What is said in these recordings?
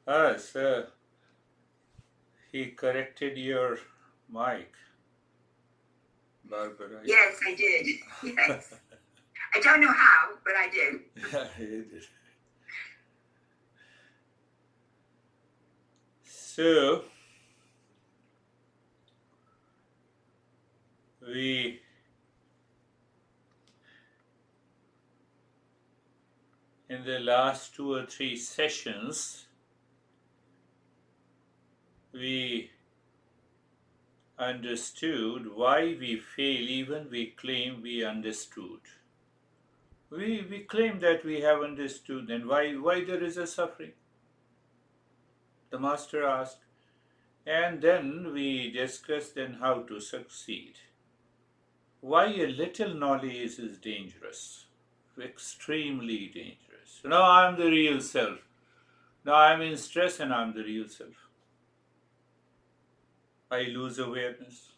Sir, he corrected your mic, Barbara. Yes, I did. Yes. I don't know how, but I did. Yeah, he did. So, we in the last 2 or 3 sessions, we understood why we fail even we claim we understood. We claim that we have understood, then why there is a suffering? The master asked. And then we discussed then how to succeed. Why a little knowledge is dangerous, extremely dangerous. Now I'm the real self. Now I'm in stress and I'm the real self. I lose awareness.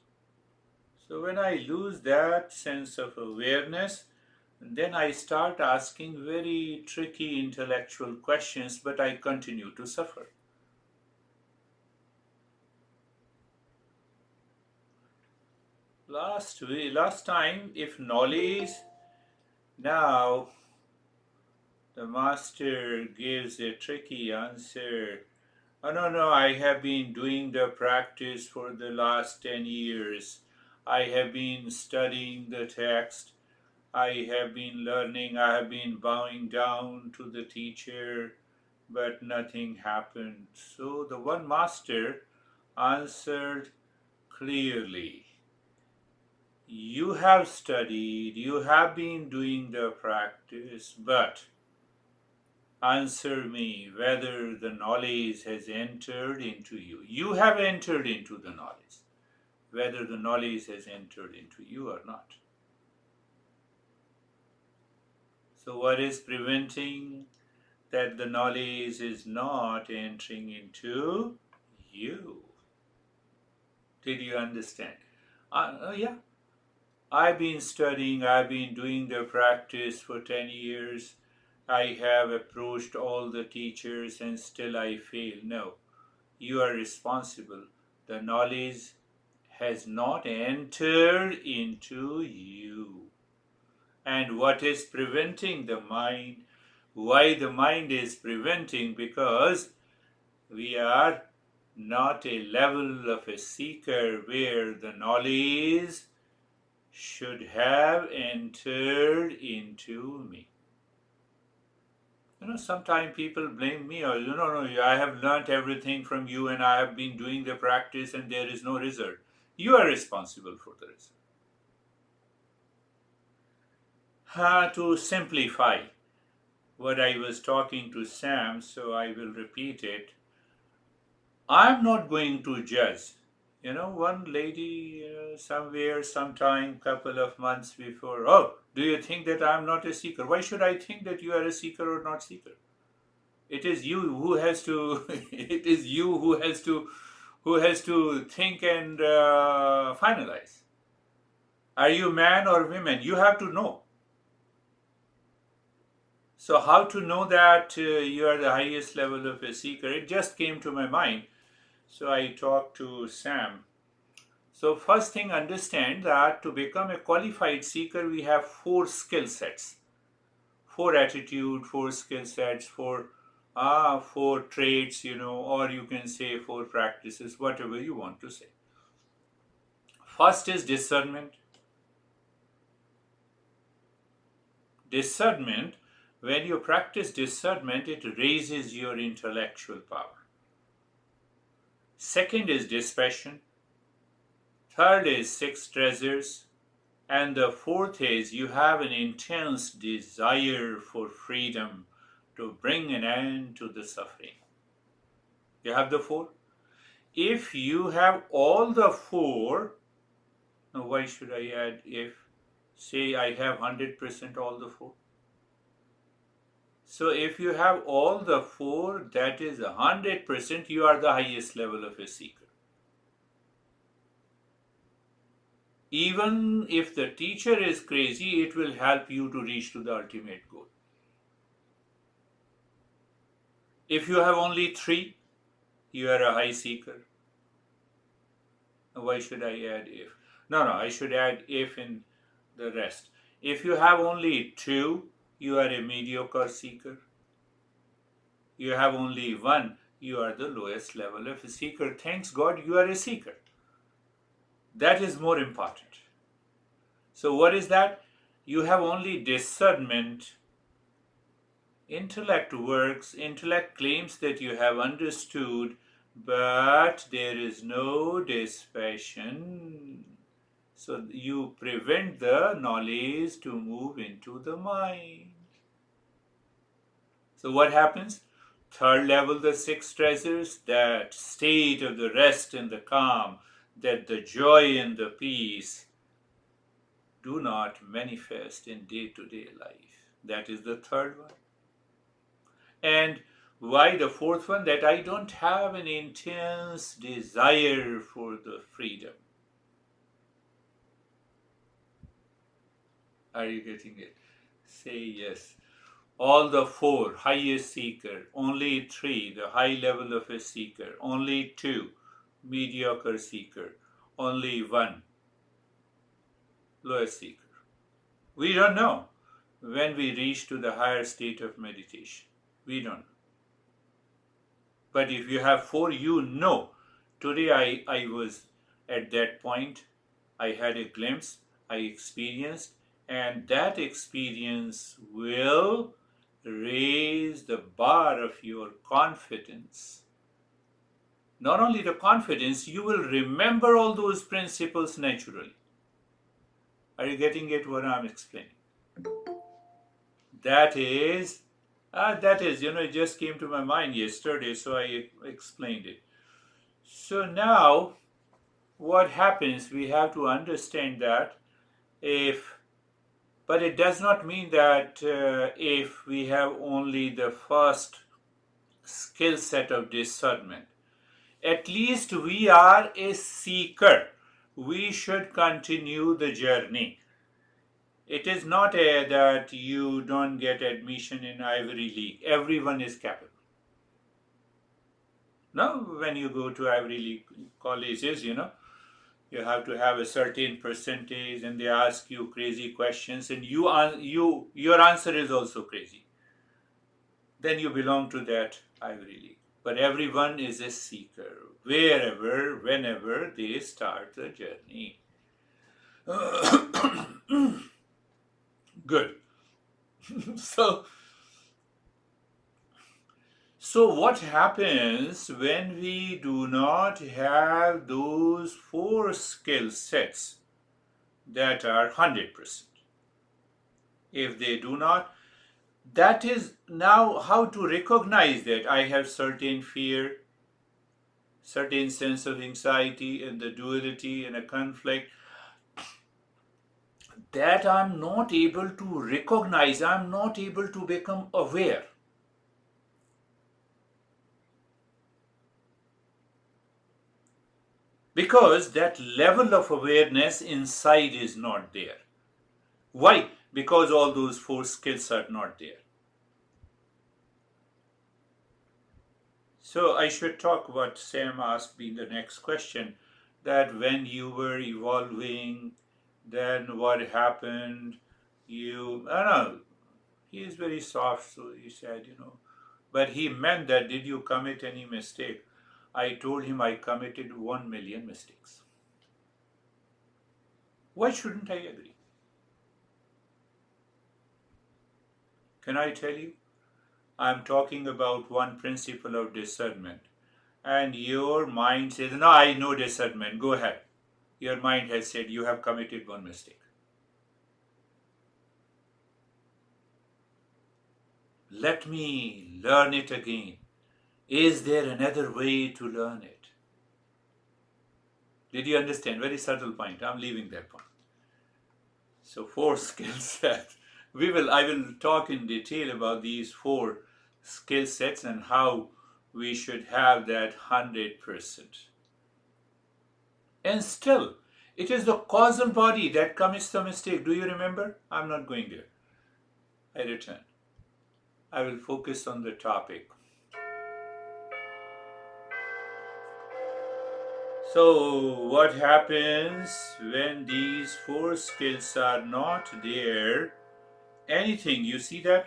So when I lose that sense of awareness, then I start asking very tricky intellectual questions, but I continue to suffer. Last time, if knowledge, now the master gives a tricky answer. Oh, no, no, I have been doing the practice for the last 10 years. I have been studying the text. I have been learning. I have been bowing down to the teacher, but nothing happened. So the one master answered clearly. You have studied, you have been doing the practice, but answer me whether the knowledge has entered into you. You have entered into the knowledge, whether the knowledge has entered into you or not. So, what is preventing that the knowledge is not entering into you? Did you understand? Yeah, I've been studying, I've been doing the practice for 10 years. I have approached all the teachers and still I fail. No, you are responsible. The knowledge has not entered into you. And what is preventing the mind? Why the mind is preventing? Because we are not a level of a seeker where the knowledge should have entered into me. Sometimes people blame me, or no, I have learnt everything from you and I have been doing the practice and there is no result. You are responsible for the result. To simplify what I was talking to Sam, so I will repeat it. I'm not going to judge. One lady somewhere, sometime, couple of months before, oh, do you think that I'm not a seeker? Why should I think that you are a seeker or not seeker? It is you who has to. It is you who has to think and finalize. Are you man or woman? You have to know. So how to know that you are the highest level of a seeker? It just came to my mind. So I talked to Sam. So first thing, understand that to become a qualified seeker, we have 4 skill sets, 4 attitude, 4 skill sets, four traits, or you can say 4 practices, whatever you want to say. First is discernment. Discernment, when you practice discernment, it raises your intellectual power. Second is dispassion. Third is 6 treasures. And the fourth is you have an intense desire for freedom to bring an end to the suffering. You have the 4. If you have all the 4, now why should I add if? Say I have 100% all the 4. So if you have all the 4, that is 100%, you are the highest level of a seeker. Even if the teacher is crazy, it will help you to reach to the ultimate goal. If you have only 3, you are a high seeker. Why should I add if? No, I should add if in the rest. If you have only 2, you are a mediocre seeker. You have only 1, you are the lowest level of a seeker. Thanks God you are a seeker. That is more important. So what is that? You have only discernment. Intellect works, intellect claims that you have understood, but there is no dispassion. So you prevent the knowledge to move into the mind. So what happens? Third level, the 6 treasures, that state of the rest and the calm, that the joy and the peace do not manifest in day-to-day life. That is the third one. And why the fourth one? That I don't have an intense desire for the freedom. Are you getting it? Say yes. All the 4, highest seeker. Only 3, the high level of a seeker. Only 2, mediocre seeker. Only 1, lowest seeker. We don't know when we reach to the higher state of meditation. We don't know. But if you have 4, you know. Today I was at that point. I had a glimpse. I experienced. And that experience will raise the bar of your confidence. Not only the confidence, you will remember all those principles naturally. Are you getting it what I'm explaining? That is, it just came to my mind yesterday, so I explained it. So now, what happens, we have to understand that but it does not mean that if we have only the first skill set of discernment, at least we are a seeker. We should continue the journey. It is not that you don't get admission in Ivy League. Everyone is capable. Now, when you go to Ivy League colleges, you have to have a certain percentage, and they ask you crazy questions, and your answer is also crazy. Then you belong to that Ivy League. But everyone is a seeker, wherever, whenever they start the journey. Good. So what happens when we do not have those 4 skill sets that are 100%? If they do not, that is now how to recognize that I have certain fear, certain sense of anxiety and the duality and a conflict that I'm not able to recognize, I'm not able to become aware. Because that level of awareness inside is not there. Why? Because all those 4 skills are not there. So I should talk what Sam asked me in the next question, that when you were evolving, then what happened? I don't know, he is very soft, so he said, but he meant that, did you commit any mistake? I told him I committed 1 million mistakes. Why shouldn't I agree? Can I tell you? I'm talking about one principle of discernment. And your mind says, no, I know discernment, go ahead. Your mind has said you have committed 1 mistake. Let me learn it again. Is there another way to learn it? Did you understand? Very subtle point. I'm leaving that point. So 4 skill sets. I will talk in detail about these 4 skill sets and how we should have that 100%. And still, it is the causal body that commits the mistake. Do you remember? I'm not going there. I return. I will focus on the topic. So, what happens when these four skills are not there? Anything, you see that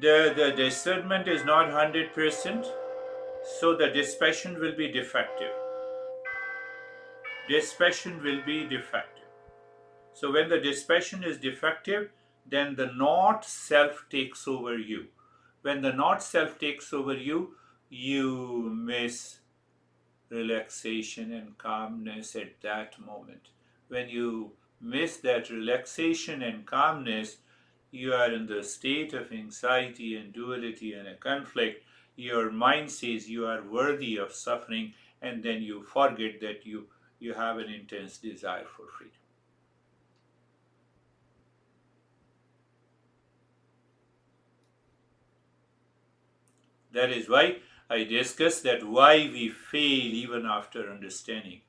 the discernment is not 100%, so the dispassion will be defective. Dispassion will be defective. So, when the dispassion is defective, then the not self takes over you. When the not self takes over you, you miss relaxation and calmness at that moment. When you miss that relaxation and calmness, you are in the state of anxiety and duality and a conflict. Your mind says you are worthy of suffering, and then you forget that you have an intense desire for freedom. That is why I discussed that why we fail even after understanding.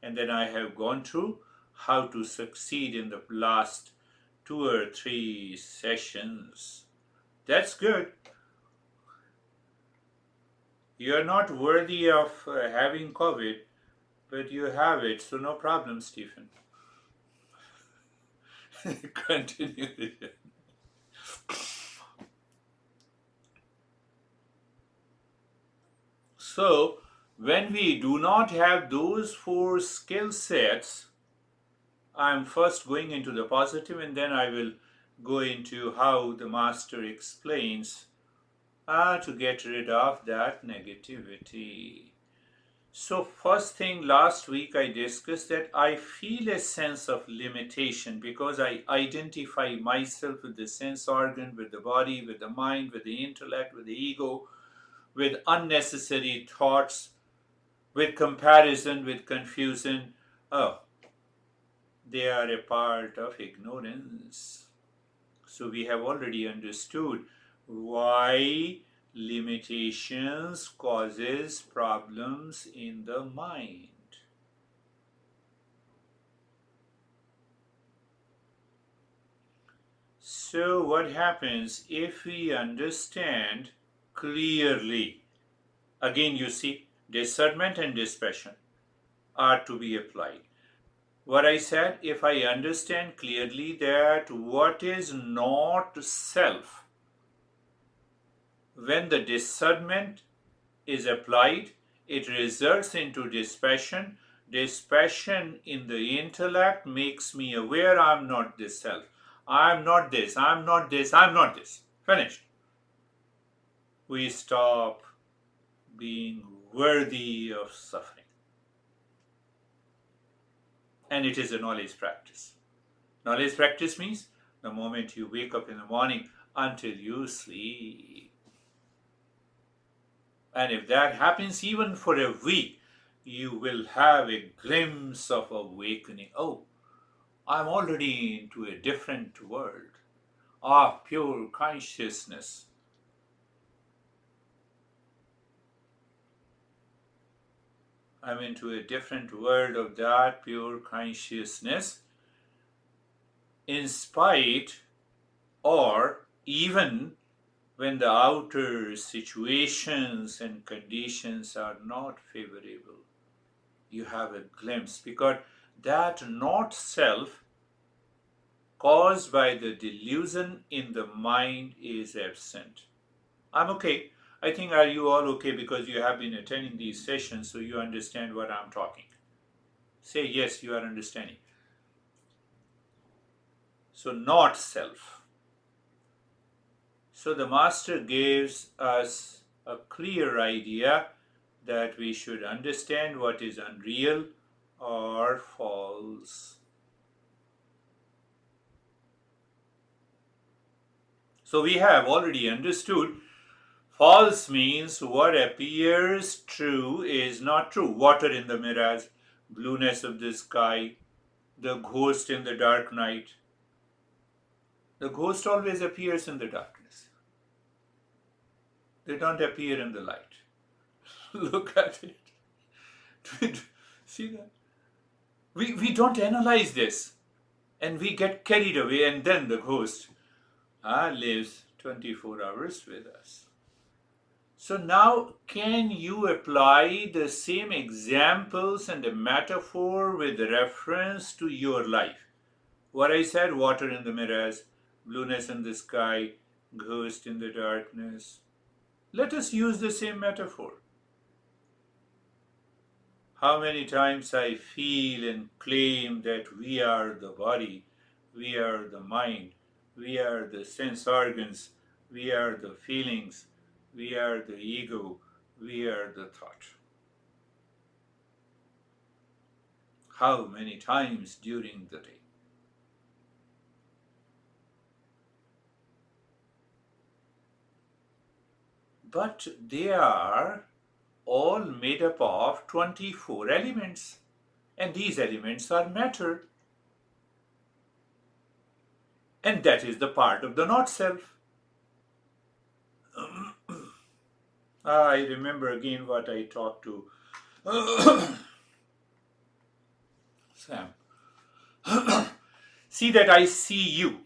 And then I have gone through how to succeed in the last 2 or 3 sessions. That's good. You are not worthy of having COVID, but you have it, so no problem, Stephen. Continue. So, when we do not have those four skill sets, I'm first going into the positive and then I will go into how the master explains to get rid of that negativity. So, first thing last week I discussed that I feel a sense of limitation because I identify myself with the sense organ, with the body, with the mind, with the intellect, with the ego, with unnecessary thoughts, with comparison, with confusion. Oh, they are a part of ignorance. So we have already understood why limitations causes problems in the mind. So what happens if we understand clearly? Again, you see, discernment and dispassion are to be applied. What I said, if I understand clearly that what is not self, when the discernment is applied, it results into dispassion. Dispassion in the intellect makes me aware I'm not this self. I'm not this, I'm not this, I'm not this. Finished. We stop being worthy of suffering. And it is a knowledge practice. Knowledge practice means the moment you wake up in the morning until you sleep. And if that happens even for a week, you will have a glimpse of awakening. Oh, I'm already into a different world of pure consciousness. I'm into a different world of that pure consciousness, in spite or even when the outer situations and conditions are not favorable. You have a glimpse because that not self caused by the delusion in the mind is absent. I'm okay. I think are you all okay because you have been attending these sessions so you understand what I'm talking. Say yes, you are understanding. So not self. So the master gives us a clear idea that we should understand what is unreal or false. So we have already understood false means what appears true is not true. Water in the mirage, blueness of the sky, the ghost in the dark night. The ghost always appears in the darkness. They don't appear in the light. Look at it. See that? We don't analyze this and we get carried away, and then the ghost lives 24 hours with us. So now, can you apply the same examples and the metaphor with reference to your life? What I said, water in the mirrors, blueness in the sky, ghost in the darkness. Let us use the same metaphor. How many times I feel and claim that we are the body, we are the mind, we are the sense organs, we are the feelings, we are the ego, we are the thought. How many times during the day? But they are all made up of 24 elements. And these elements are matter. And that is the part of the not self. I remember again what I talked to Sam. See that I see you.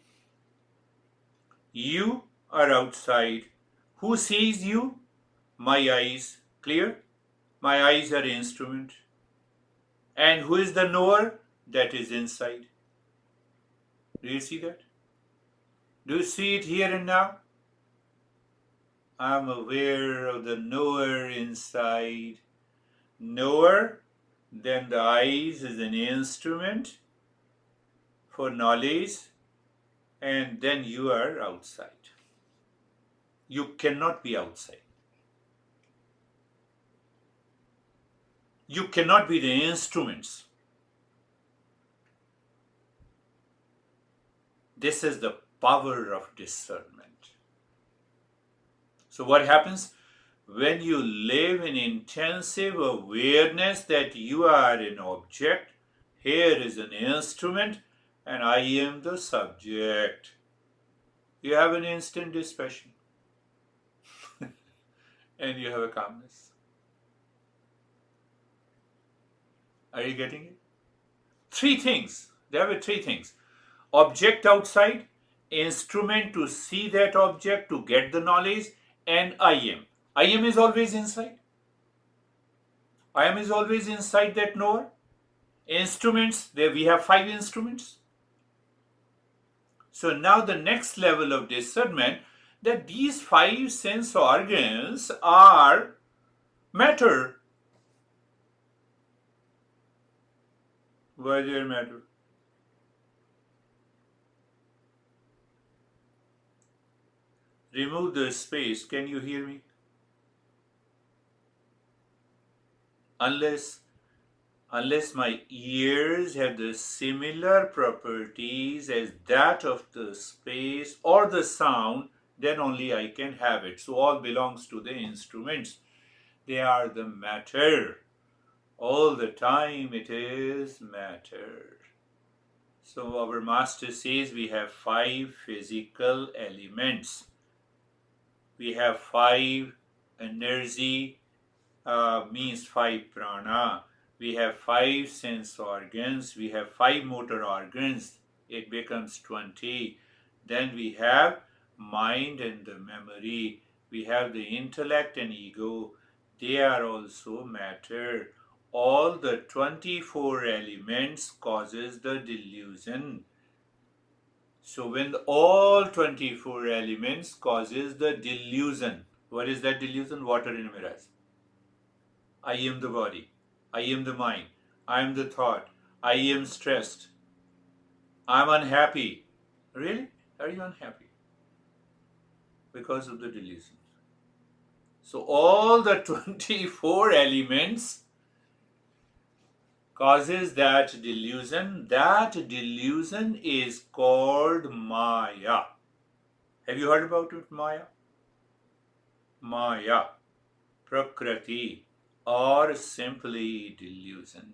You are outside. Who sees you? My eyes. Clear? My eyes are instrument. And who is the knower? That is inside. Do you see that? Do you see it here and now? I am aware of the knower inside. Knower, then the eyes is an instrument for knowledge, and then you are outside. You cannot be outside. You cannot be the instruments. This is the power of discernment. So what happens? When you live in intensive awareness that you are an object, here is an instrument, and I am the subject, you have an instant dispassion and you have a calmness. Are you getting it? Three things. There were three things. Object outside, instrument to see that object, to get the knowledge, and I am. I am is always inside. I am is always inside that knower. Instruments, there we have 5 instruments. So now the next level of discernment, that these 5 sense organs are matter. Why they are matter? Remove the space. Can you hear me? Unless my ears have the similar properties as that of the space or the sound, then only I can have it. So all belongs to the instruments. They are the matter. All the time it is matter. So our master says we have 5 physical elements. We have 5 energy, means 5 prana. We have 5 sense organs. We have 5 motor organs. It becomes 20. Then we have mind and the memory. We have the intellect and ego. They are also matter. All the 24 elements causes the delusion. So when all 24 elements causes the delusion, what is that delusion? Water in mirrors. I am the body. I am the mind. I am the thought. I am stressed. I am unhappy. Really? Are you unhappy? Because of the delusion. So all the 24 elements causes that delusion. That delusion is called Maya. Have you heard about it, Maya? Maya, Prakriti, or simply delusion.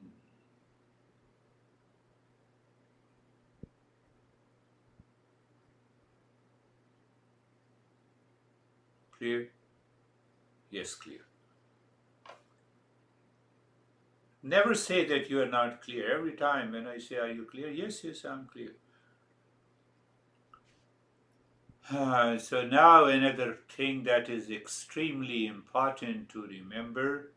Clear? Yes, clear. Never say that you are not clear. Every time when I say, are you clear? Yes, yes, I'm clear. So now another thing that is extremely important to remember,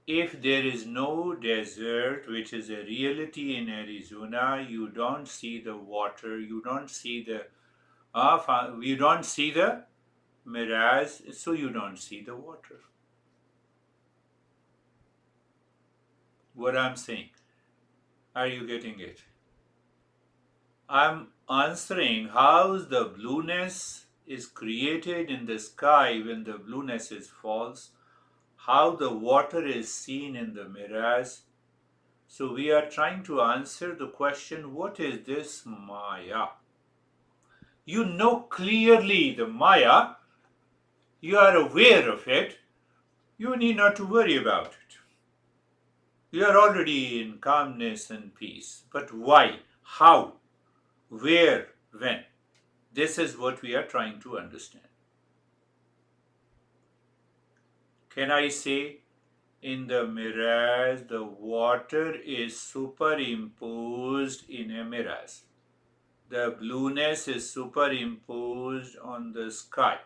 if there is no desert, which is a reality in Arizona, you don't see the water, you don't see the you don't see the mirage, so you don't see the water. What I'm saying, are you getting it? I'm answering how the blueness is created in the sky when the blueness is false, how the water is seen in the mirage. So we are trying to answer the question, what is this Maya? You know clearly the Maya, you are aware of it, you need not to worry about it. You are already in calmness and peace. But why? How? Where? When? This is what we are trying to understand. Can I say in the mirage the water is superimposed in a mirage? The blueness is superimposed on the sky.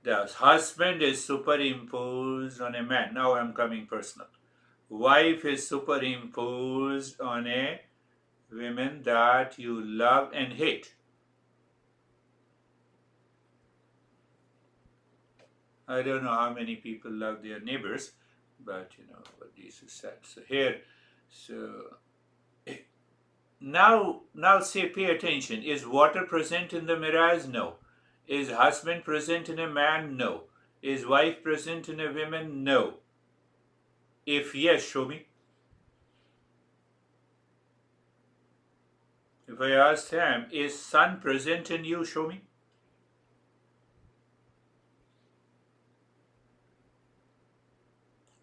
The husband is superimposed on a man. Now I'm coming personal. Wife is superimposed on a woman that you love and hate. I don't know how many people love their neighbors, but you know what this is said. So here, so now say pay attention. Is water present in the mirage? No. Is husband present in a man? No. Is wife present in a woman? No. If yes, show me. If I ask him, is sun present in you? Show me.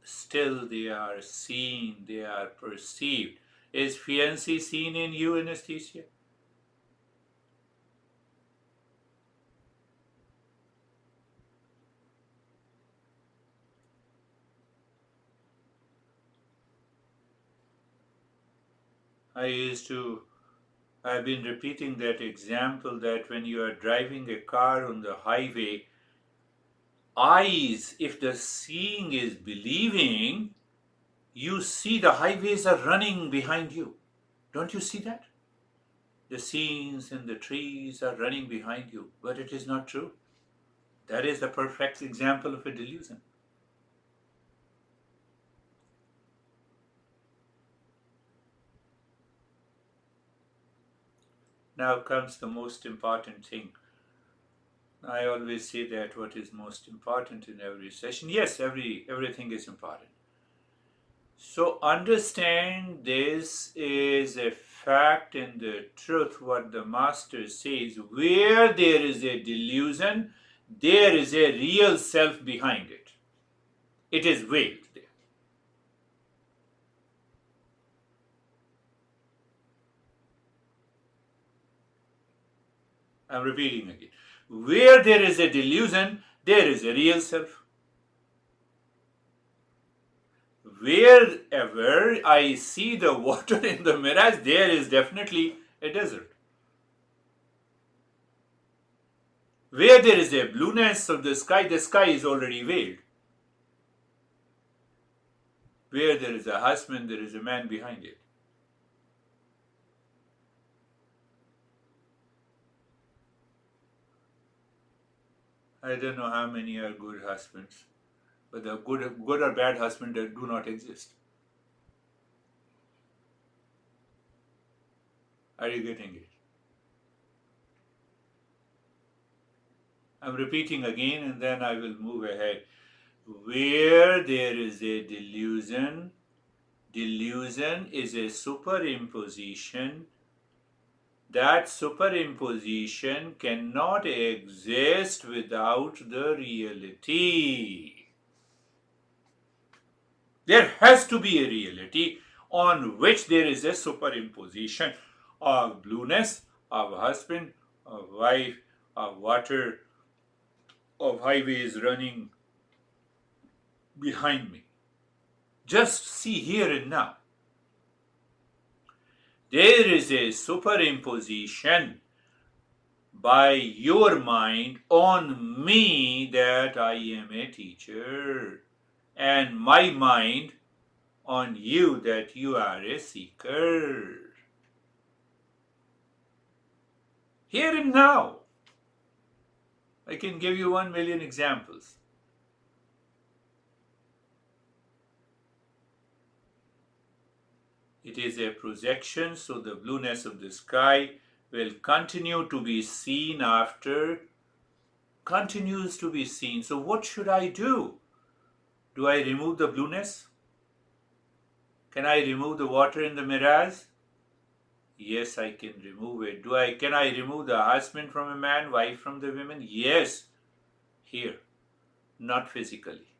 Still they are seen, they are perceived. Is fiancé seen in you, anesthesia? I've been repeating that example that when you are driving a car on the highway, eyes, if the seeing is believing, you see the highways are running behind you. Don't you see that? The scenes and the trees are running behind you, but it is not true. That is the perfect example of a delusion. Now comes the most important thing. I always say that what is most important in every session. Yes, everything is important. So understand this is a fact and the truth, what the master says. Where there is a delusion, there is a real self behind it. It is veiled there. I'm repeating again. Where there is a delusion, there is a real self. Wherever I see the water in the mirage, there is definitely a desert. Where there is a blueness of the sky is already veiled. Where there is a husband, there is a man behind it. I don't know how many are good husbands, but the good or bad husband do not exist. Are you getting it? I'm repeating again and then I will move ahead. Where there is a delusion, delusion is a superimposition. That superimposition cannot exist without the reality. There has to be a reality on which there is a superimposition of blueness, of husband, of wife, of water, of highways running behind me. Just see here and now. There is a superimposition by your mind on me that I am a teacher, and my mind on you that you are a seeker. Here and now, I can give you 1,000,000 examples. It is a projection, so the blueness of the sky will continue to be seen after, continues to be seen. So, what should I do? Do I remove the blueness? Can I remove the water in the mirage? Yes, I can remove it. Can I remove the husband from a man, wife from the woman? Yes. Here, not physically.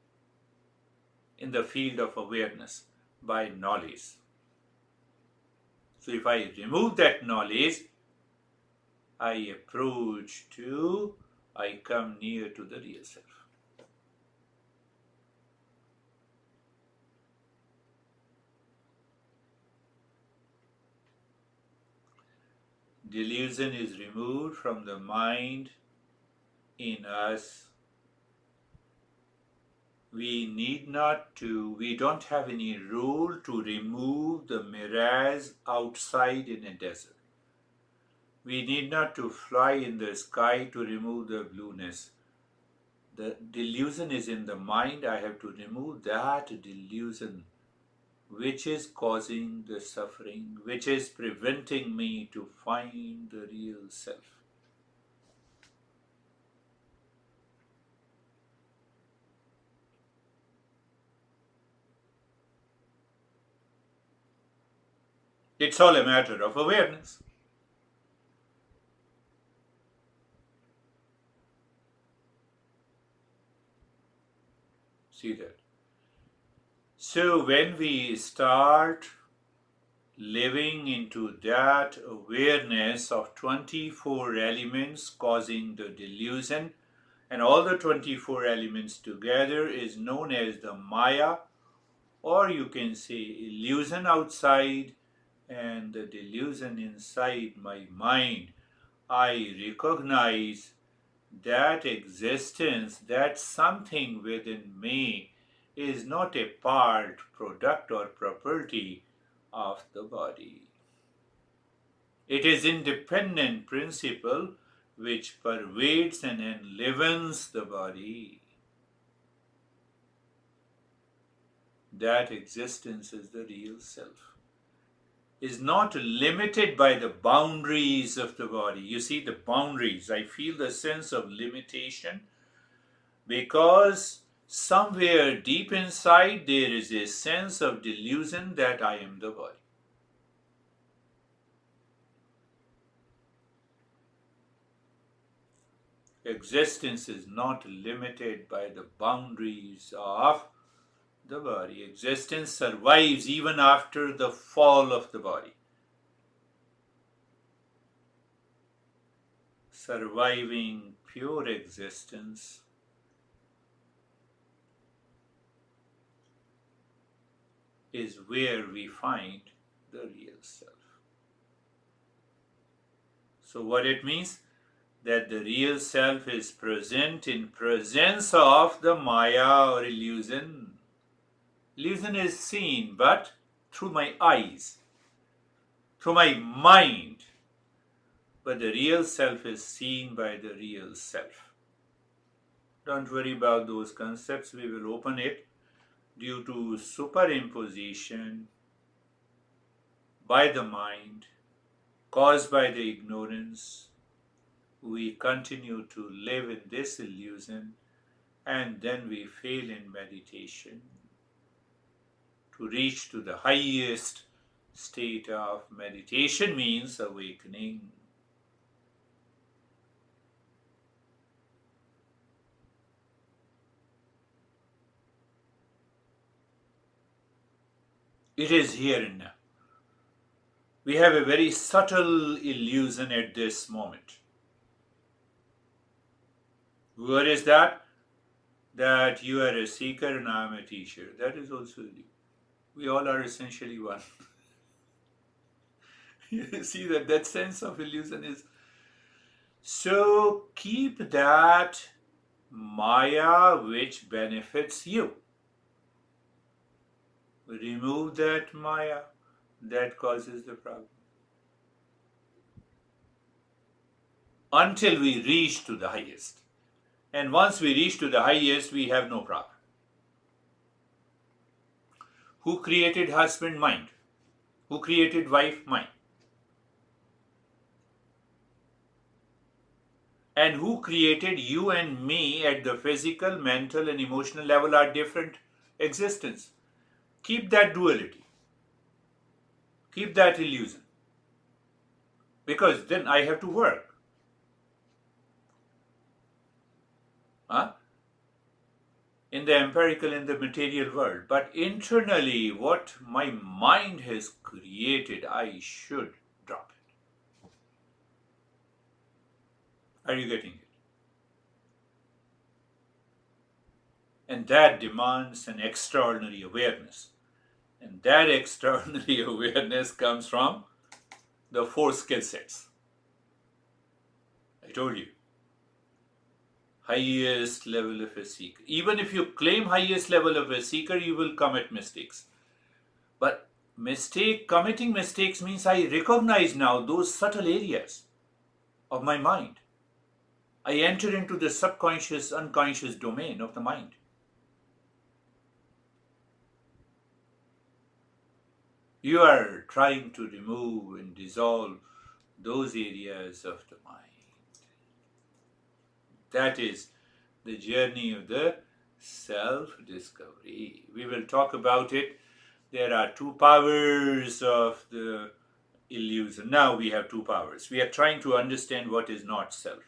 In the field of awareness by knowledge. So if I remove that knowledge, I come near to the real self. Delusion is removed from the mind in us. We don't have any rule to remove the mirage outside in a desert. We need not to fly in the sky to remove the blueness. The delusion is in the mind. I have to remove that delusion which is causing the suffering, which is preventing me to find the real self. It's all a matter of awareness. See that? So when we start living into that awareness of 24 elements causing the delusion, and all the 24 elements together is known as the Maya, or you can say illusion outside and the delusion inside my mind. I recognize that existence, that something within me is not a part, product, or property of the body. It is independent principle which pervades and enlivens the body. That existence is the real self. Is not limited by the boundaries of the body. You see the boundaries. I feel the sense of limitation because somewhere deep inside there is a sense of delusion that I am the body. Existence is not limited by the boundaries of the body. Existence survives even after the fall of the body. Surviving pure existence is where we find the real self. So what it means? That the real self is present in presence of the Maya or illusion. Illusion is seen, but through my eyes, through my mind. But the real self is seen by the real self. Don't worry about those concepts. We will open it. Due to superimposition by the mind, caused by the ignorance, we continue to live in this illusion, and then we fail in meditation. To reach to the highest state of meditation means awakening. It is here and now. We have a very subtle illusion at this moment. What is that? That you are a seeker and I am a teacher. That is also you. We all are essentially one. You see that sense of illusion is So keep that Maya which benefits you. Remove that Maya that causes the problem. Until we reach to the highest. And once we reach to the highest, we have no problem. Who created husband? Mind. Who created wife? Mind. And who created you and me at the physical, mental, and emotional level are different existence. Keep that duality. Keep that illusion. Because then I have to work. Huh? In the empirical, in the material world. But internally, what my mind has created, I should drop it. Are you getting it? And that demands an extraordinary awareness. And that extraordinary awareness comes from the four skill sets. I told you. Highest level of a seeker. Even if you claim highest level of a seeker, you will commit mistakes. But committing mistakes means I recognize now those subtle areas of my mind. I enter into the subconscious, unconscious domain of the mind. You are trying to remove and dissolve those areas of the mind. That is the journey of the self-discovery. We will talk about it. There are two powers of the illusion. Now we have two powers. We are trying to understand what is not self.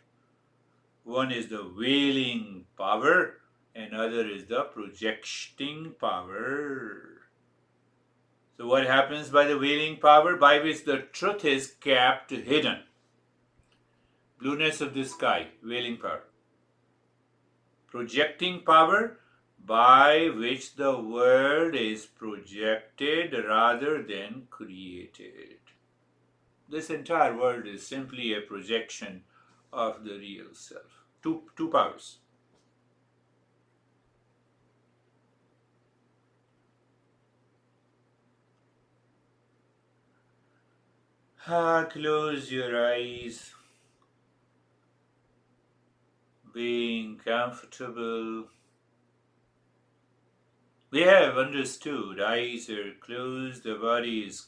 One is the veiling power, and other is the projecting power. So what happens by the veiling power? By which the truth is kept hidden. Blueness of the sky, veiling power. Projecting power, by which the world is projected rather than created. This entire world is simply a projection of the real self. Two powers. Close your eyes, being comfortable. We have understood, eyes are closed, the body is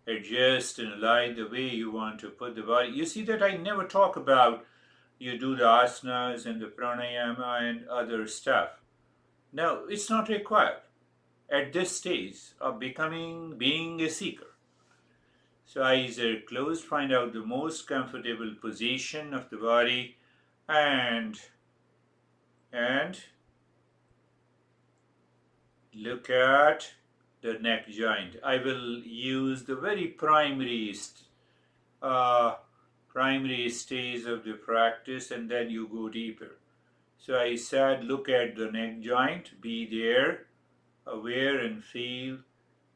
adjust and align the way you want to put the body. You see that I never talk about you do the asanas and the pranayama and other stuff. No, it's not required at this stage of being a seeker. So eyes are closed, find out the most comfortable position of the body and look at the neck joint. I will use the very primary stage of the practice and then you go deeper. So I said look at the neck joint, be there, aware and feel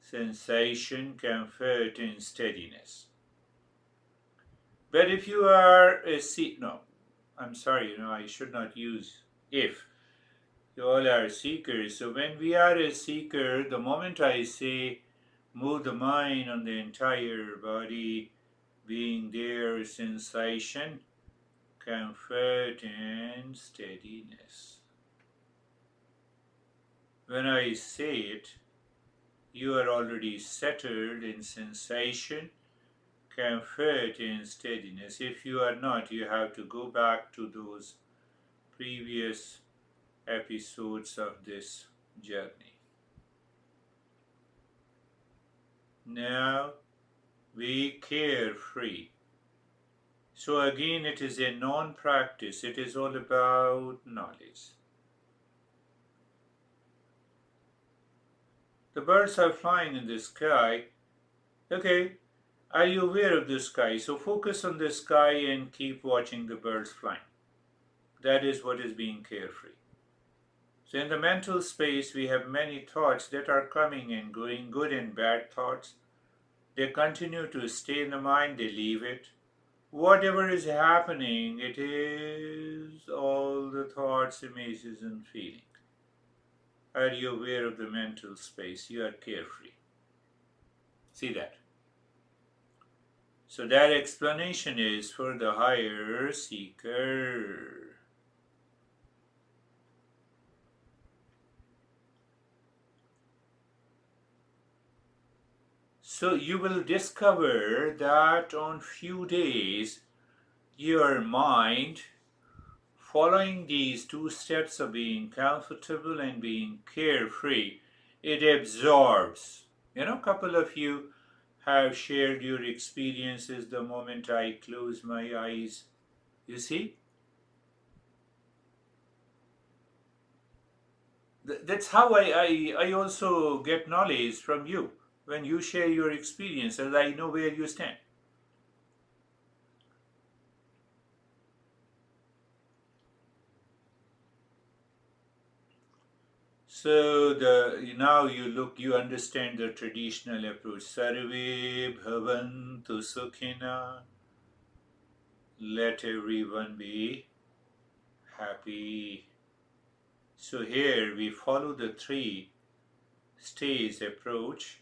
sensation, comfort and steadiness. But if you are a I should not use if. You all are seekers. So when we are a seeker, the moment I say move the mind on the entire body, being there, sensation, comfort and steadiness. When I say it, you are already settled in sensation, comfort and steadiness. If you are not, you have to go back to those previous episodes of this journey. Now be carefree. So again, it is a non-practice. It is all about knowledge. The birds are flying in the sky. Okay, are you aware of the sky? So focus on the sky and keep watching the birds flying. That is what is being carefree. So in the mental space, we have many thoughts that are coming and going, good and bad thoughts. They continue to stay in the mind, they leave it. whatever is happening, it is all the thoughts, images, and feelings. Are you aware of the mental space? You are carefree. See that? So that explanation is for the higher seeker. So you will discover that on few days, your mind, following these two steps of being comfortable and being carefree, it absorbs. A couple of you have shared your experiences the moment I close my eyes. You see? That's how I also get knowledge from you. When you share your experiences, I know where you stand. So now you understand the traditional approach. Sarve bhavantu sukhina. Let everyone be happy. So here we follow the three stage approach.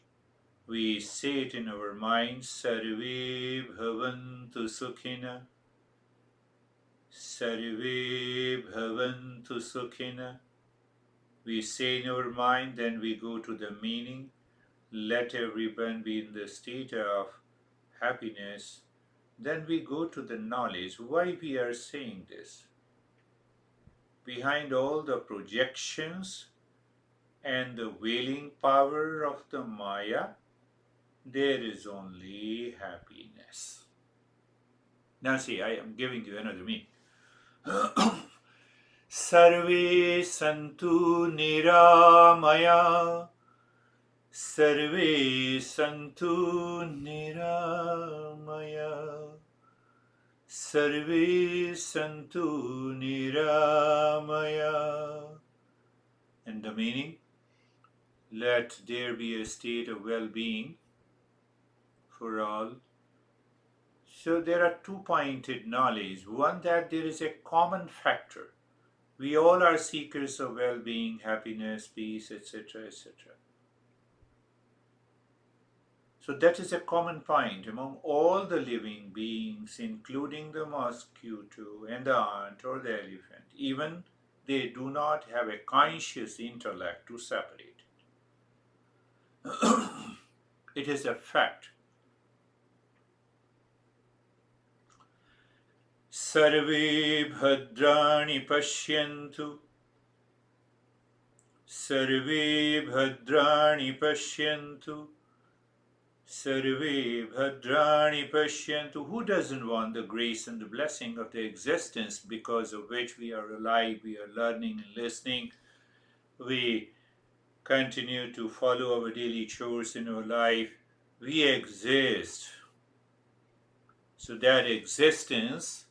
We say it in our minds, Sarve bhavantu sukhina. Sarve bhavantu sukhina. We say in our mind, then we go to the meaning. Let everyone be in the state of happiness. Then we go to the knowledge. Why we are saying this? Behind all the projections and the wailing power of the Maya, there is only happiness. Now see, I am giving you another meaning. Sarve santu niramaya. Sarve santu niramaya. Sarve santu niramaya. And the meaning? Let there be a state of well-being for all. So there are two-pointed knowledge. One, that there is a common factor. We all are seekers of well-being, happiness, peace, etc., etc. So that is a common point among all the living beings, including the mosquito and the ant or the elephant. Even they do not have a conscious intellect to separate it. It is a fact. Sarve bhadrani pashyantu. Sarve bhadrani pashyantu. Sarve bhadrani pashyantu. Who doesn't want the grace and the blessing of the existence because of which we are alive, we are learning and listening, we continue to follow our daily chores in our life, we exist. So that existence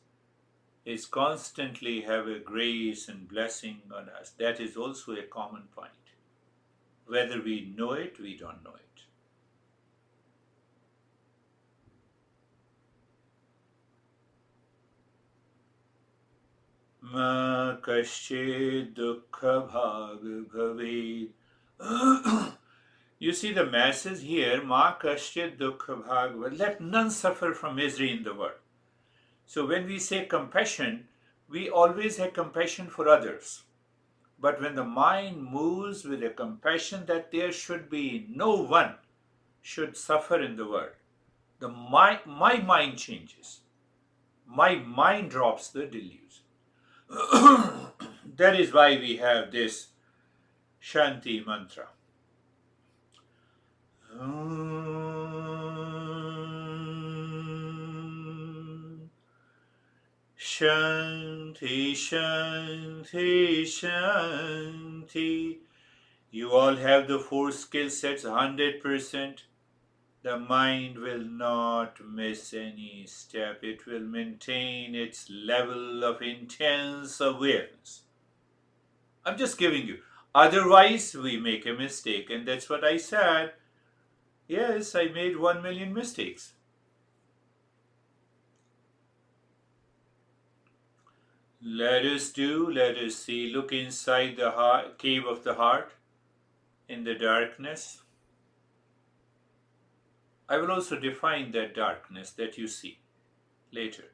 is constantly have a grace and blessing on us. That is also a common point. Whether we know it, we don't know it. Ma kaschid dukkha bhag bhaved. You see the masses here, ma kaschid dukkha bhag. Let none suffer from misery in the world. So when we say compassion, we always have compassion for others. But when the mind moves with a compassion that there should be no one should suffer in the world, my mind changes. My mind drops the delusion. That is why we have this Shanti mantra. Shanti, Shanti, Shanti. You all have the four skill sets 100%. The mind will not miss any step. It will maintain its level of intense awareness. I'm just giving you. Otherwise, we make a mistake. And that's what I said. Yes, I made 1 million mistakes. Let us see. Look inside the cave of the heart in the darkness. I will also define that darkness that you see later.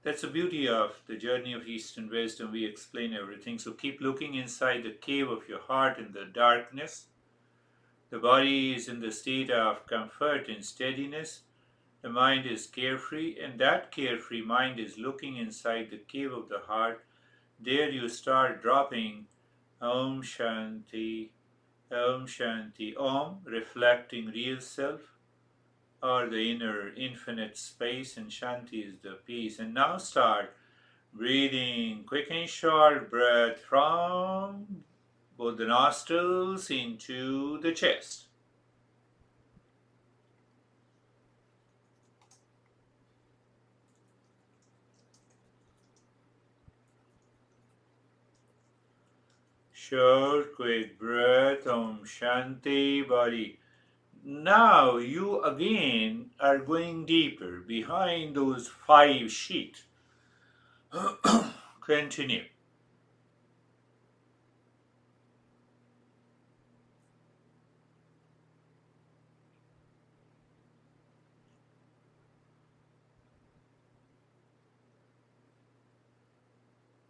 That's the beauty of the journey of Eastern wisdom. We explain everything. So keep looking inside the cave of your heart in the darkness. The body is in the state of comfort and steadiness. The mind is carefree, and that carefree mind is looking inside the cave of the heart. There you start dropping Om Shanti, Om Shanti, Om, reflecting real self or the inner infinite space, and Shanti is the peace. And now start breathing quick and short breath from both the nostrils into the chest. Short, quick breath, Om Shanti, body. Now you again are going deeper behind those 5 sheets. Continue.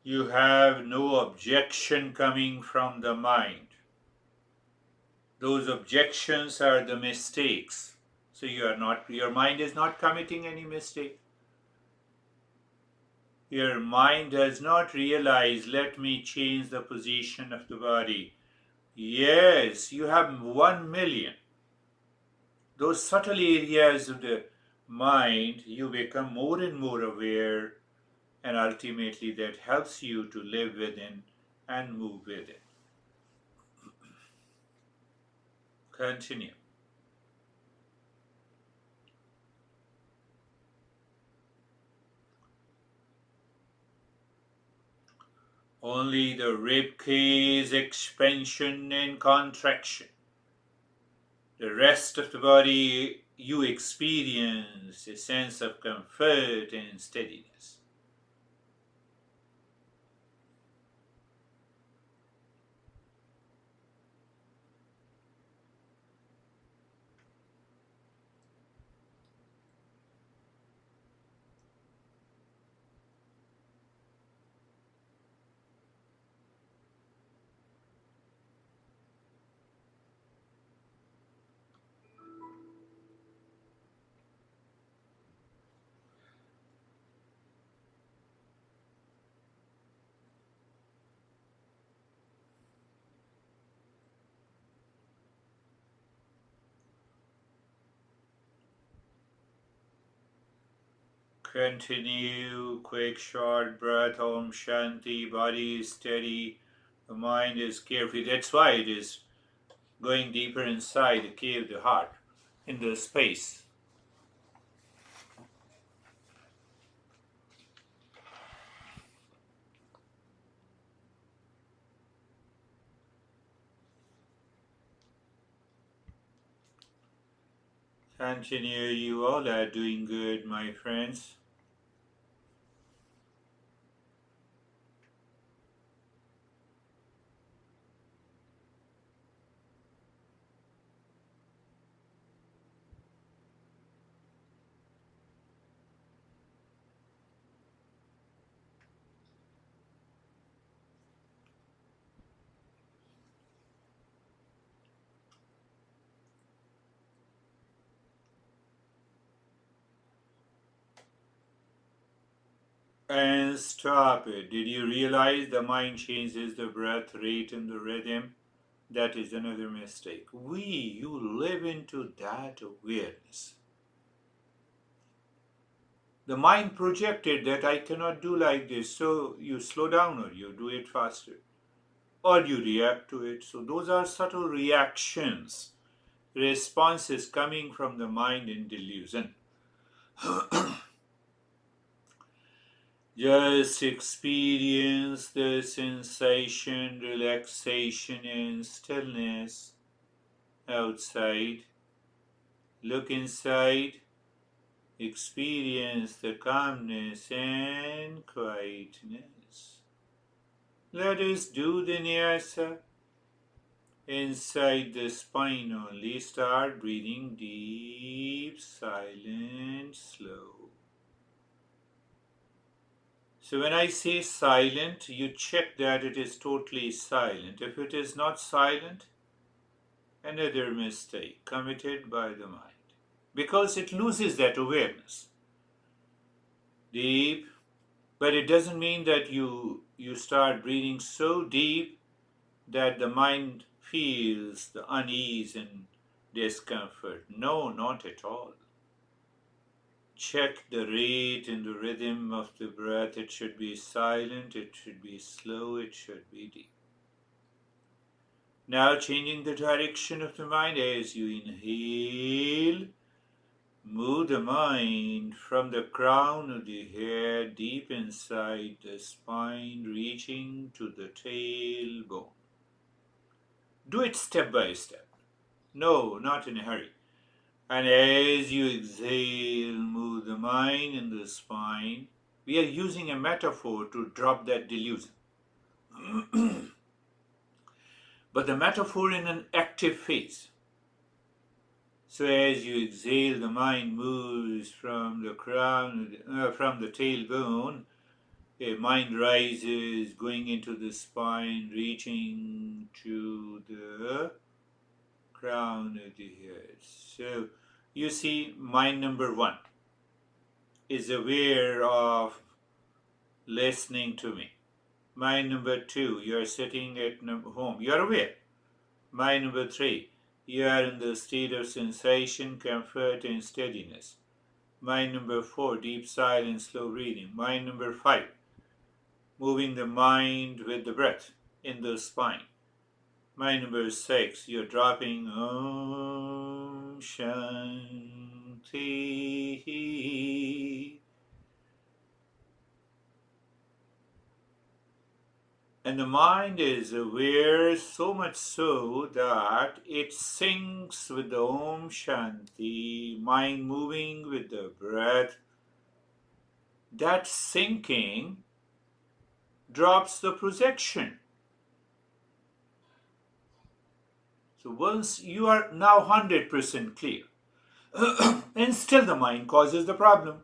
You have no objection coming from the mind. Those objections are the mistakes. So your mind is not committing any mistake. Your mind does not realize, let me change the position of the body. Yes, you have 1 million. Those subtle areas of the mind, you become more and more aware, and ultimately that helps you to live within and move within. Continue. Only the rib cage expansion and contraction. The rest of the body, you experience a sense of comfort and steadiness. Continue, quick short breath, Om Shanti, body is steady, the mind is carefree. That's why it is going deeper inside the cave of the heart, in the space. Continue, you all are doing good, my friends. And stop it. Did you realize the mind changes the breath rate and the rhythm? That is another mistake. You live into that awareness. The mind projected that I cannot do like this, so you slow down or you do it faster, or you react to it. So those are subtle reactions, responses coming from the mind in delusion. Just experience the sensation, relaxation, and stillness outside. Look inside experience the calmness and quietness. Let us do the nyasa inside the spine only. Start breathing deep, silent, slow. So when I say silent, you check that it is totally silent. If it is not silent, another mistake committed by the mind, because it loses that awareness. Deep, but it doesn't mean that you start breathing so deep that the mind feels the unease and discomfort. No, not at all. Check the rate and the rhythm of the breath. It should be silent, it should be slow, it should be deep. Now changing the direction of the mind as you inhale, move the mind from the crown of the head deep inside the spine, reaching to the tailbone. Do it step by step. No, not in a hurry. And as you exhale, move the mind in the spine. We are using a metaphor to drop that delusion. But the metaphor in an active phase. So as you exhale, the mind moves from the crown, from the tailbone. A mind rises, going into the spine, reaching to the crown of the head. So you see, mind number one is aware of listening to me. Mind number two, you're sitting at home, you're aware. Mind number three, you are in the state of sensation, comfort, and steadiness. Mind number four, deep silence, slow breathing. Mind number five, moving the mind with the breath in the spine. Mind number six, you're dropping Om Shanti. And the mind is aware so much so that it syncs with the Om Shanti, mind moving with the breath. That syncing drops the projection. So once you are now 100% clear, and still the mind causes the problem.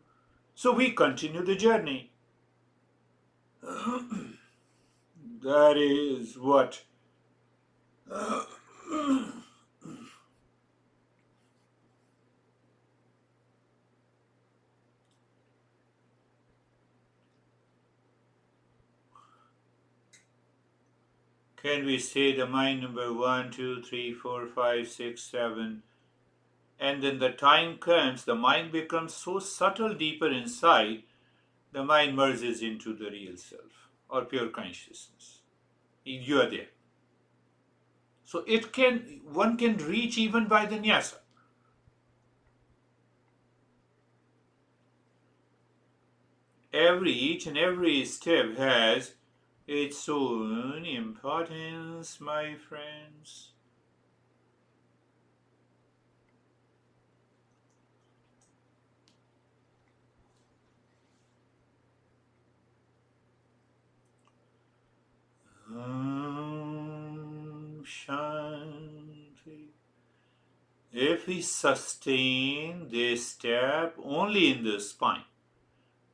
So we continue the journey. That is what can we say the mind number 1, 2, 3, 4, 5, 6, 7, and then the time comes, the mind becomes so subtle deeper inside, the mind merges into the real self or pure consciousness. You are there. So one can reach even by the nyasa. Each and every step has its own importance, my friends. Om Shanti. If we sustain this step only in the spine,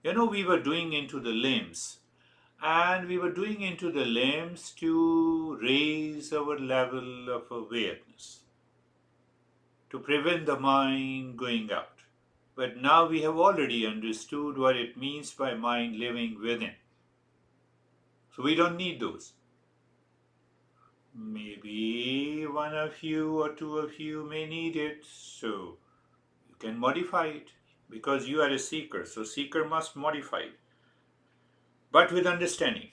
we were doing into the limbs, and we were doing into the limbs to raise our level of awareness, to prevent the mind going out. But now we have already understood what it means by mind living within. So we don't need those. Maybe one of you or two of you may need it, so you can modify it because you are a seeker. So seeker must modify it, but with understanding.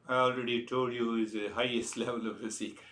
I already told you who is the highest level of a seeker.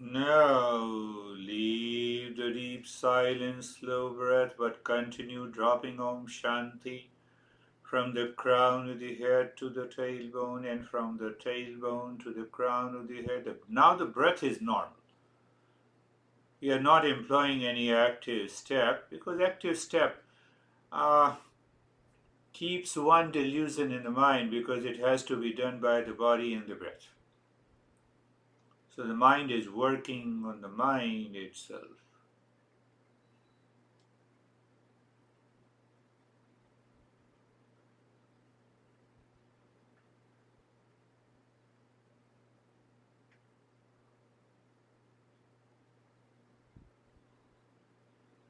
Now leave the deep silence, slow breath, but continue dropping Om Shanti from the crown of the head to the tailbone and from the tailbone to the crown of the head. Now the breath is normal. We are not employing any active step because active step uh, keeps one delusion in the mind because it has to be done by the body and the breath. So the mind is working on the mind itself.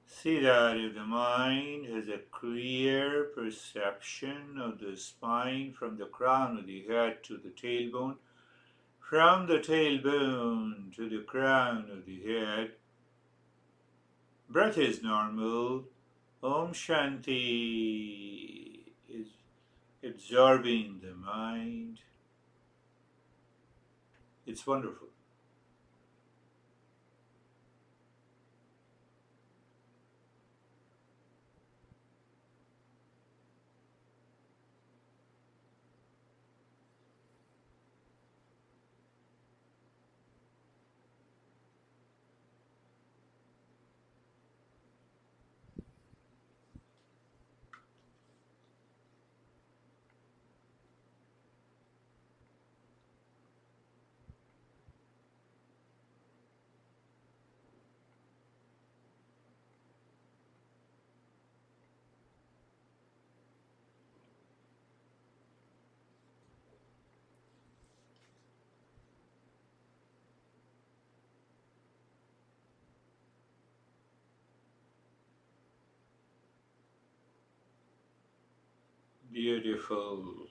See that if the mind has a clear perception of the spine from the crown of the head to the tailbone, from the tailbone to the crown of the head, breath is normal. Om Shanti is absorbing the mind. It's wonderful. Beautiful.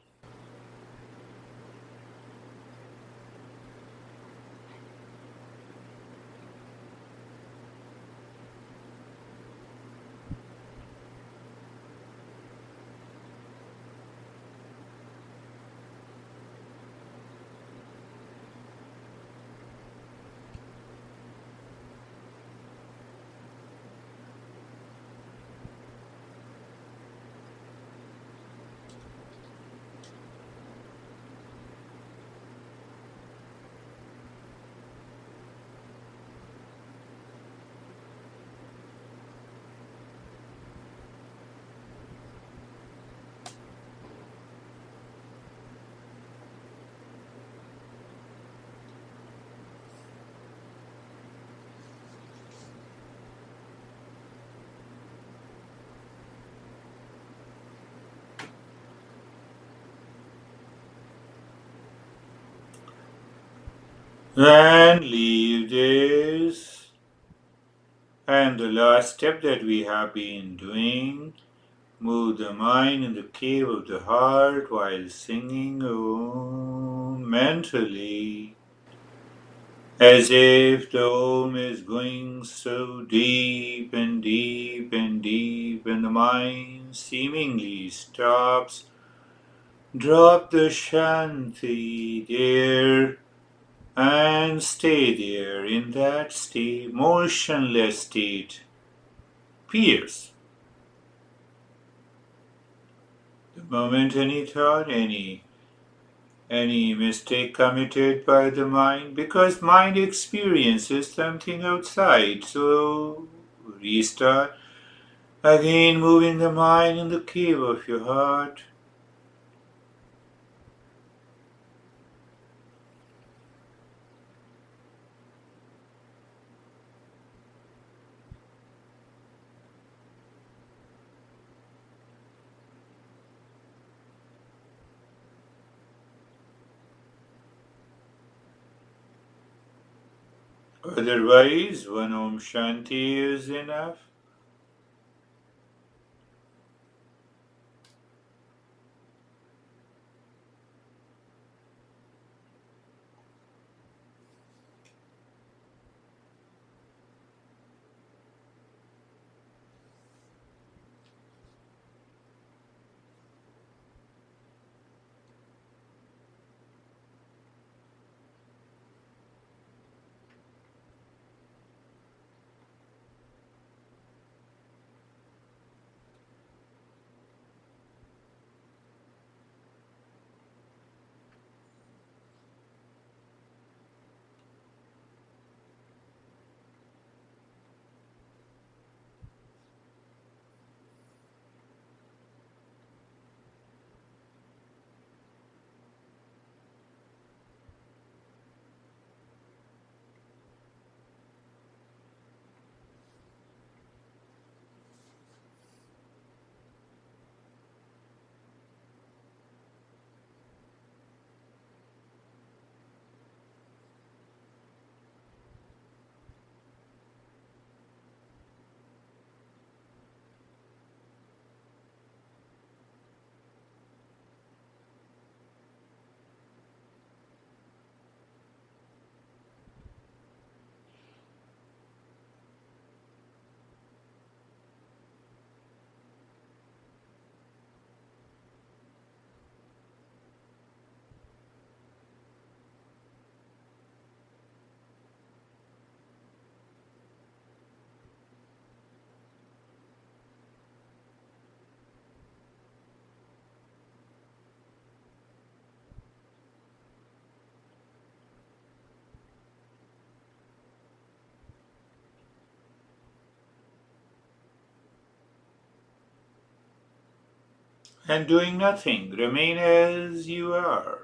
And leave this. And the last step that we have been doing, move the mind in the cave of the heart while singing Om mentally, as if the Om is going so deep and deep and deep, and the mind seemingly stops. Drop the Shanti there and stay there in that state, motionless state. Pierce. The moment any thought, any mistake committed by the mind, because mind experiences something outside. So restart again, moving the mind in the cave of your heart. Otherwise, one Om Shanti is enough. and doing nothing. Remain as you are.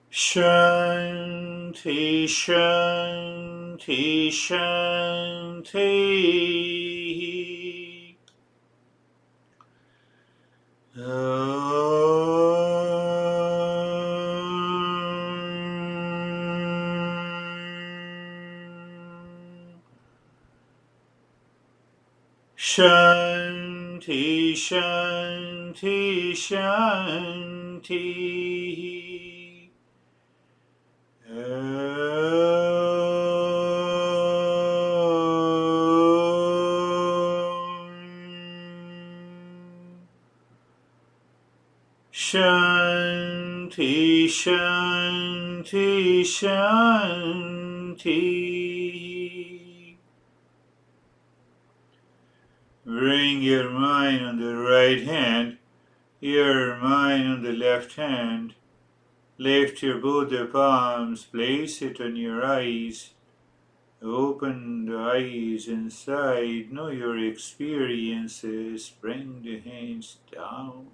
Shanti, Shanti, Shanti. Shanti, Shanti, Shanti. Shanti, Shanti, Shanti. Bring your mind on the right hand, your mind on the left hand. Lift your both the palms, place it on your eyes. Open the eyes inside, know your experiences. Bring the hands down.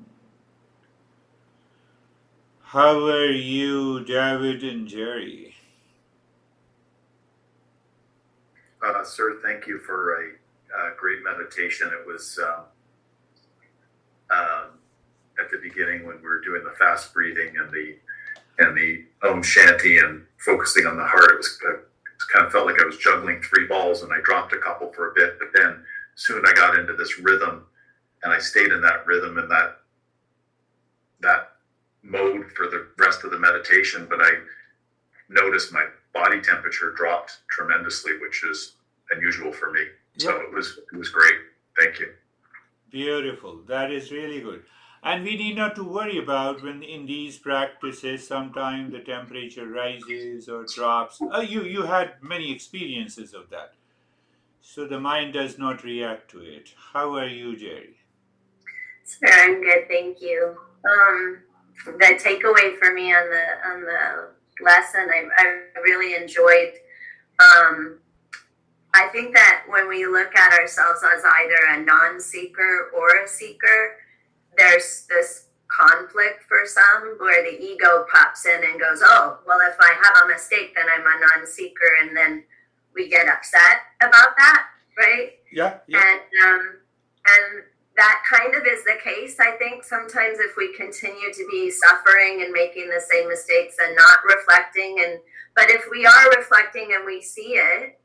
How are you, David and Jerry? Sir, thank you for a great meditation. It was at the beginning when we were doing the fast breathing and the Om Shanti and focusing on the heart. It kind of felt like I was juggling three balls, and I dropped a couple for a bit. But then soon I got into this rhythm, and I stayed in that rhythm and that mode for the rest of the meditation. But I noticed my body temperature dropped tremendously, which is unusual for me. So it was great. Thank you. Beautiful. That is really good. And we need not to worry about when in these practices sometimes the temperature rises or drops. You had many experiences of that. So the mind does not react to it. How are you, Jerry? Sir, I'm good, thank you. The takeaway for me on the lesson, I really enjoyed. I think that when we look at ourselves as either a non-seeker or a seeker, there's this conflict for some where the ego pops in and goes, oh, well, if I have a mistake, then I'm a non-seeker, and then we get upset about that, right? Yeah. And that kind of is the case. I think sometimes if we continue to be suffering and making the same mistakes and not reflecting, but if we are reflecting and we see it,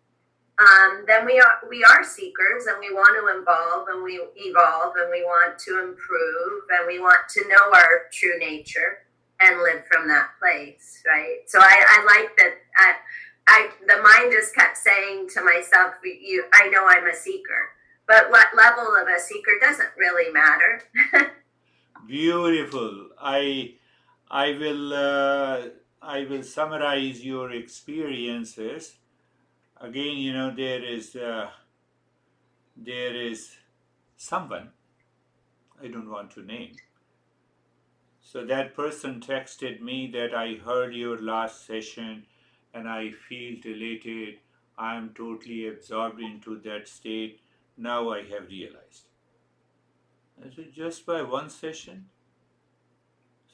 then we are seekers, and we want to evolve and we want to improve, and we want to know our true nature and live from that place, right? So I like that. The mind just kept saying to myself, I know I'm a seeker, but what level of a seeker doesn't really matter. Beautiful. I will summarize your experiences. Again, there is someone I don't want to name. So that person texted me that I heard your last session and I feel elated. I am totally absorbed into that state. Now I have realized. I said, just by one session?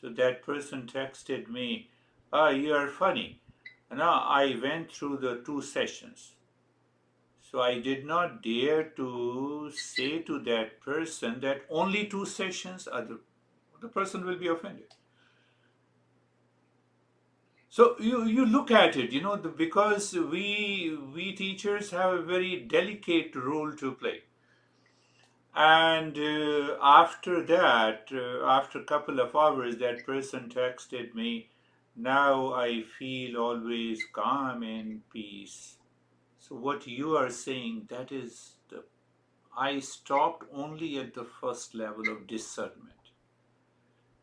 So that person texted me, you are funny. Now I went through the 2 sessions. So I did not dare to say to that person that only 2 sessions are the person will be offended. So you look at it, because we teachers have a very delicate role to play. And after that, after a couple of hours, that person texted me, now I feel always calm and peace. So what you are saying, that is I stopped only at the first level of discernment.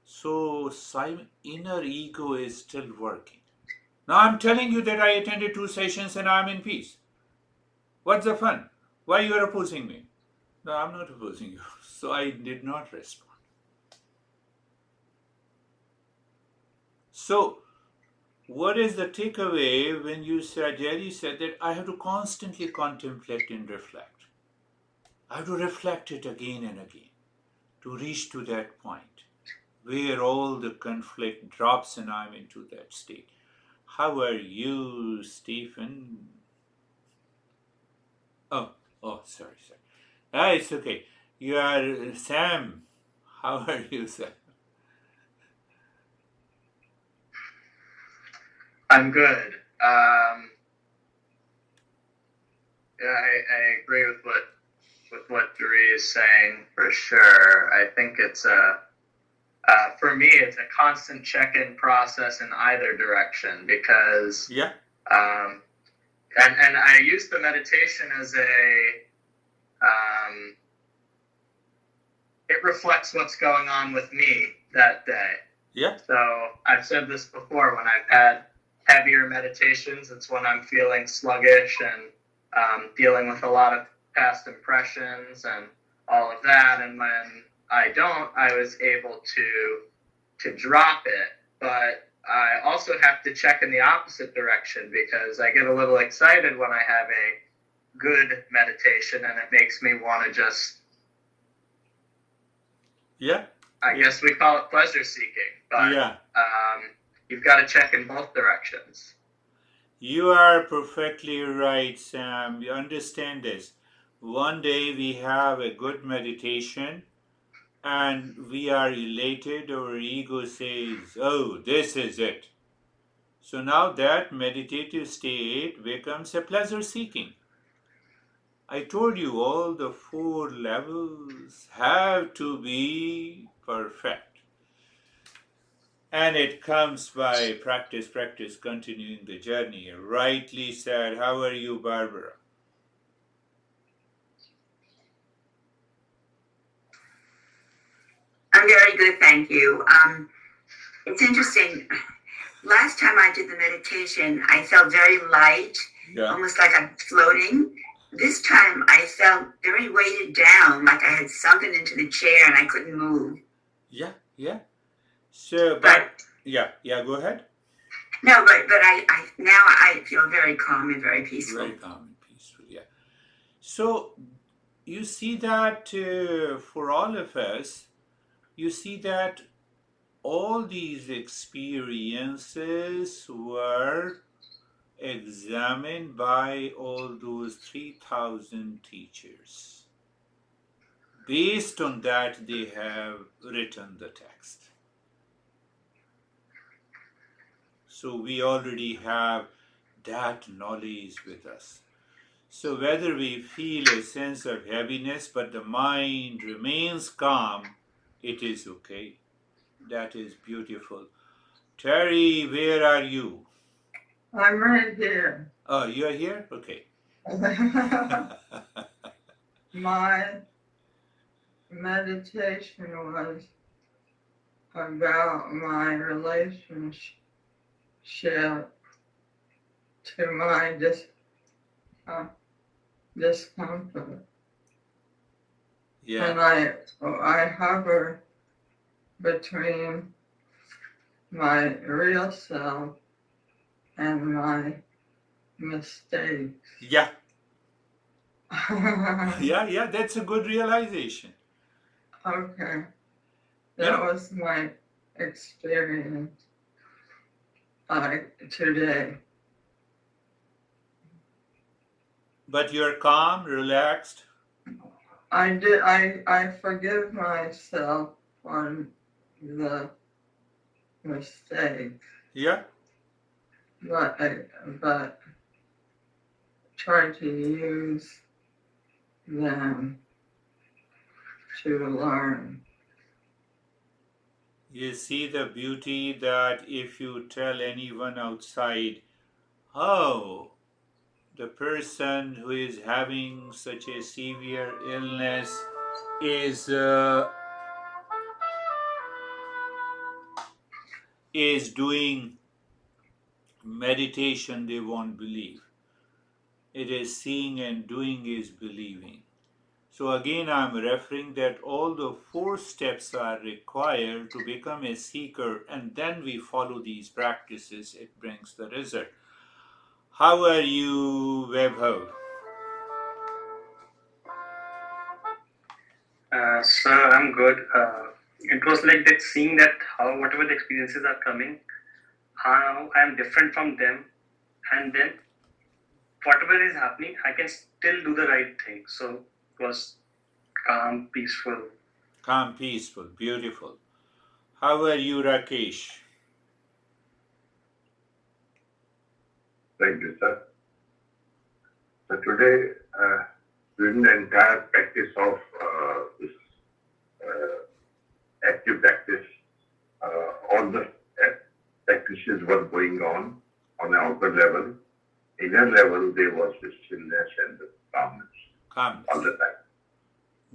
So inner ego is still working. Now I'm telling you that I attended 2 sessions and I'm in peace. What's the fun? Why you are opposing me? No, I'm not opposing you. So I did not respond. So what is the takeaway when Jerry said that I have to constantly contemplate and reflect? I have to reflect it again and again to reach to that point where all the conflict drops and I'm into that state. How are you, Stephen? Oh, sorry. It's okay. You are Sam. How are you, Sam? I'm good. I agree with what Girish is saying for sure. I think it's for me it's a constant check-in process in either direction because Yeah. And I use the meditation as it reflects what's going on with me that day. Yeah. So I've said this before, when I've had heavier meditations, it's when I'm feeling sluggish and dealing with a lot of past impressions and all of that. And when I don't, I was able to drop it. But I also have to check in the opposite direction because I get a little excited when I have a good meditation and it makes me want to just, I guess we call it pleasure seeking, but you've got to check in both directions. You are perfectly right, Sam. You understand this. One day we have a good meditation and we are elated, our ego says, oh, this is it. So now that meditative state becomes a pleasure seeking. I told you all the 4 levels have to be perfect. And it comes by practice, continuing the journey. Rightly said. How are you, Barbara? I'm very good, thank you. It's interesting. Last time I did the meditation, I felt very light, almost like I'm floating. This time I felt very weighted down, like I had sunken into the chair and I couldn't move. Yeah. So, go ahead. No, but I now I feel very calm and very peaceful. Very calm and peaceful, yeah. So, you see that for all of us, you see that all these experiences were examined by all those 3,000 teachers. Based on that, they have written the text. So we already have that knowledge with us. So whether we feel a sense of heaviness, but the mind remains calm, it is okay. That is beautiful. Terry, where are you? I'm right here. Oh, you are here? Okay. My meditation was about my relationship to my discomfort. Yeah. And I hover between my real self and my mistakes. Yeah. Yeah, that's a good realization. Okay. That was my experience today. But you're calm, relaxed? I forgive myself for the mistakes, Yeah? but try to use them to learn. You see the beauty that if you tell anyone outside, oh, the person who is having such a severe illness is doing meditation, they won't believe. It is seeing and doing is believing. So again, I'm referring that all the 4 steps are required to become a seeker, and then we follow these practices. It brings the result. How are you, Webho? Sir, I'm good. It was like that seeing that how whatever the experiences are coming, how I'm different from them, and then whatever is happening, I can still do the right thing. So it was calm, peaceful. Calm, peaceful, beautiful. How are you, Rakesh? Thank you, sir. So today, during the entire practice of this active practice, all the practices were going on an outer level. Inner level, there was the stillness and the calmness all the time.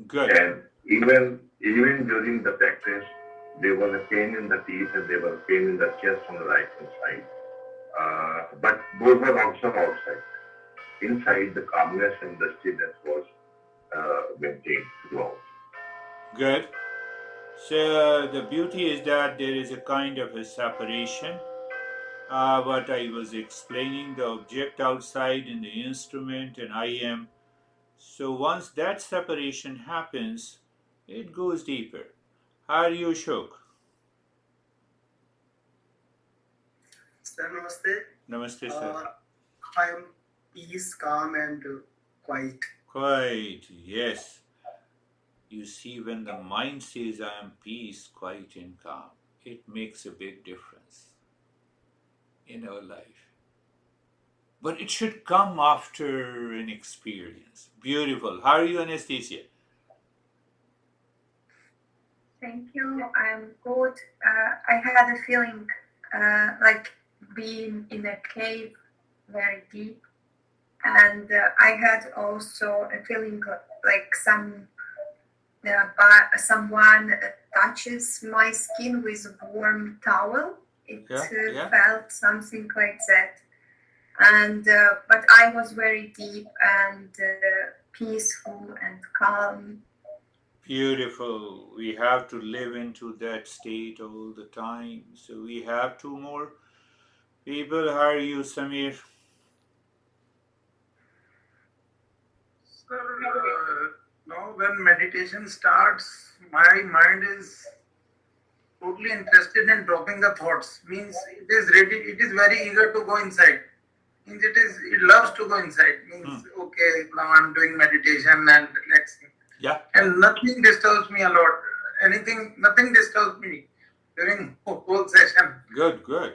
Good. And even during the practice, there was a pain in the teeth and there was a pain in the chest on the right hand side. But those were also outside. Inside, the calmness and the stillness was maintained throughout. Good. So the beauty is that there is a kind of a separation. What I was explaining, the object outside and the instrument and I am. So once that separation happens, it goes deeper. How are you, Shok? Sir, namaste. Namaste, sir. I am peace, calm, and quiet. Quiet, yes. You see, when the mind says, I am peace, quiet, and calm, it makes a big difference in our life. But it should come after an experience. Beautiful. How are you, Anastasia? Thank you. I'm good. I had a feeling like being in a cave very deep. And I had also a feeling like someone touches my skin with a warm towel. It felt something like that. And but I was very deep and peaceful and calm. Beautiful. We have to live into that state all the time. So we have 2 more people. How are you, Samir? Sir, now when meditation starts, my mind is totally interested in dropping the thoughts. Means it is ready. It is very eager to go inside. Means it loves to go inside. Means okay, now I'm doing meditation and relaxing. Yeah. And nothing disturbs me a lot. Nothing disturbs me during whole session. Good, good.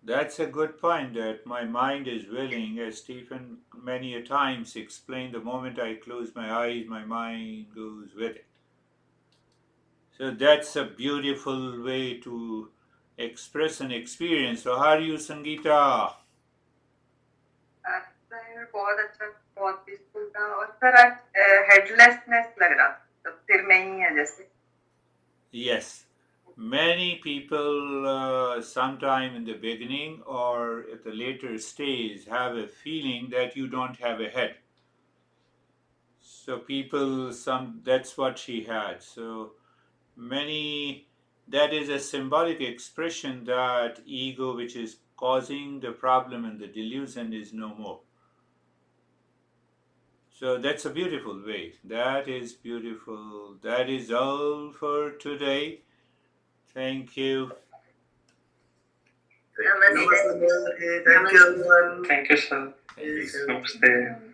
That's a good point, that my mind is willing, as Stephen many a times explained, the moment I close my eyes, my mind goes with it. So that's a beautiful way to express an experience. So how are you, Sangeeta? Sir बहुत अच्छा, बहुत peaceful था और sir आज हेडलेसनेस लग रहा था, सिर में ही है जैसे. Yes, many people sometime in the beginning or at the later stage have a feeling that you don't have a head. So that's what she had. So many, that is a symbolic expression that ego, which is causing the problem and the delusion, is no more. So that's a beautiful way. That is beautiful. That is all for today. Thank you. Namaste. Thank you, everyone. Thank you, sir. Namaste. Namaste.